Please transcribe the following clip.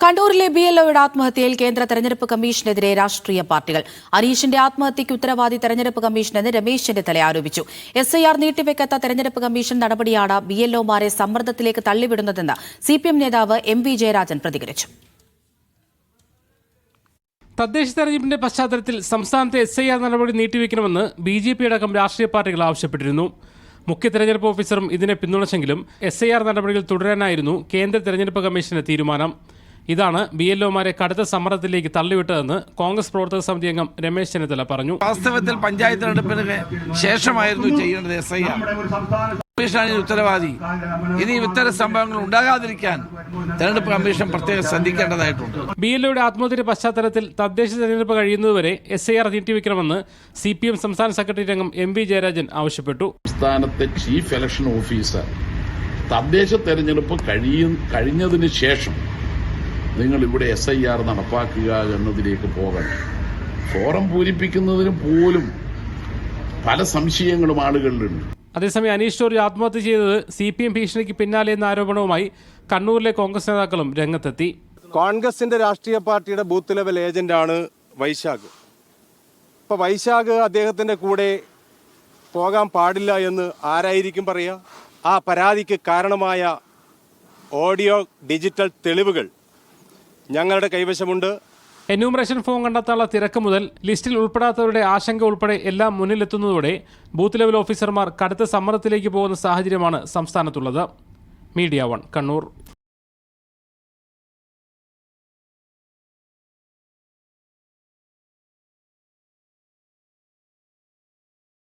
കണ്ണൂരിലെ BLOയുടെ ആത്മഹത്യയിൽ കേന്ദ്ര തെരഞ്ഞെടുപ്പ് കമ്മീഷനെതിരെ രാഷ്ട്രീയ പാർട്ടികൾ. അനീഷിന്റെ ആത്മഹത്യയ്ക്ക് ഉത്തരവാദി തെരഞ്ഞെടുപ്പ് കമ്മീഷനെന്ന് രമേശ് ചെന്നിത്തല ആരോപിച്ചു. SIR നീട്ടിവെക്കാത്ത തെരഞ്ഞെടുപ്പ് കമ്മീഷൻ നടപടിയാണ് BLOമാരെ സമ്മർദ്ദത്തിലേക്ക് തള്ളിവിടുന്നതെന്ന് CPM നേതാവ് MV ജയരാജൻ പ്രതികരിച്ചു. തദ്ദേശ തെരഞ്ഞെടുപ്പിന്റെ പശ്ചാത്തലത്തിൽ സംസ്ഥാനത്തെ SIR നടപടി നീട്ടിവെക്കണമെന്ന് BJP അടക്കം രാഷ്ട്രീയ പാർട്ടികൾ ആവശ്യപ്പെട്ടിരുന്നു. മുഖ്യ തെരഞ്ഞെടുപ്പ് ഓഫീസറും ഇതിനെ പിന്തുണച്ചെങ്കിലും SIR നടപടികൾ തുടരാനായിരുന്നു കേന്ദ്ര തെരഞ്ഞെടുപ്പ് കമ്മീഷന്റെ തീരുമാനം. ഇതാണ് BLOമാരെ കടുത്ത സമ്മർദ്ദത്തിലേക്ക് തള്ളിവിട്ടതെന്ന് കോൺഗ്രസ് പ്രവർത്തക സമിതി അംഗം രമേശ് ചെന്നിത്തല പറഞ്ഞു. വാസ്തവത്തിൽ പഞ്ചായത്ത് തെരഞ്ഞെടുപ്പിന് ശേഷമായിരുന്നു ചെയ്യേണ്ടത് SIR. കമ്മീഷനാണ് ഉത്തരവാദി. ഇനി ഇത്തരം സംഭവങ്ങൾ ഉണ്ടാകാതിരിക്കാൻ തെരഞ്ഞെടുപ്പ് കമ്മീഷൻ പ്രത്യേകം ശ്രദ്ധിക്കേണ്ടതായിട്ടുണ്ട്. BLOയുടെ ആത്മഹത്യയുടെ പശ്ചാത്തലത്തിൽ തദ്ദേശ തെരഞ്ഞെടുപ്പ് കഴിയുന്നതുവരെ SIR നീട്ടിവെക്കണമെന്ന് CPM സംസ്ഥാന സെക്രട്ടറി അംഗം MV ജയരാജൻ ആവശ്യപ്പെട്ടു. സംസ്ഥാനത്തെ ചീഫ് ഇലക്ഷൻ ഓഫീസർ തദ്ദേശ തെരഞ്ഞെടുപ്പ് കഴിഞ്ഞതിന് ശേഷം നിങ്ങൾ ഇവിടെ SIR നടപ്പാക്കുക എന്നതിലേക്ക് പോകണം. ഫോറം പൂരിപ്പിക്കുന്നതിന് പോലും പല സംശയങ്ങളും ആളുകളിലുണ്ട്. അതേസമയം അനീഷ് ജോർജ് ആത്മഹത്യ ചെയ്തത് CPM ഭീഷണിക്ക് പിന്നാലെ എന്ന ആരോപണവുമായി കണ്ണൂരിലെ കോൺഗ്രസ് നേതാക്കളും രംഗത്തെത്തി. കോൺഗ്രസിന്റെ രാഷ്ട്രീയ പാർട്ടിയുടെ ബൂത്ത് ലെവൽ ഏജന്റാണ് വൈശാഖ്. ഇപ്പോൾ വൈശാഖ് അദ്ദേഹത്തിന്റെ കൂടെ പോകാൻ പാടില്ല എന്ന് ആരായിരിക്കും പറയുക? ആ പരാതിക്ക് കാരണമായ ഓഡിയോ ഡിജിറ്റൽ തെളിവുകൾ ഞങ്ങളുടെ കൈവശമുണ്ട്. എന്യൂമറേഷൻ ഫോം കണ്ടെത്താനുള്ള തിരക്ക് മുതൽ ലിസ്റ്റിൽ ഉൾപ്പെടാത്തവരുടെ ആശങ്ക ഉൾപ്പെടെ എല്ലാം മുന്നിലെത്തുന്നതോടെ ബൂത്ത് ലെവൽ ഓഫീസർമാർ കടുത്ത സമ്മർദ്ദത്തിലേക്ക് പോകുന്ന സാഹചര്യമാണ് സംസ്ഥാനത്തുള്ളത്. മീഡിയ 1 കണ്ണൂർ.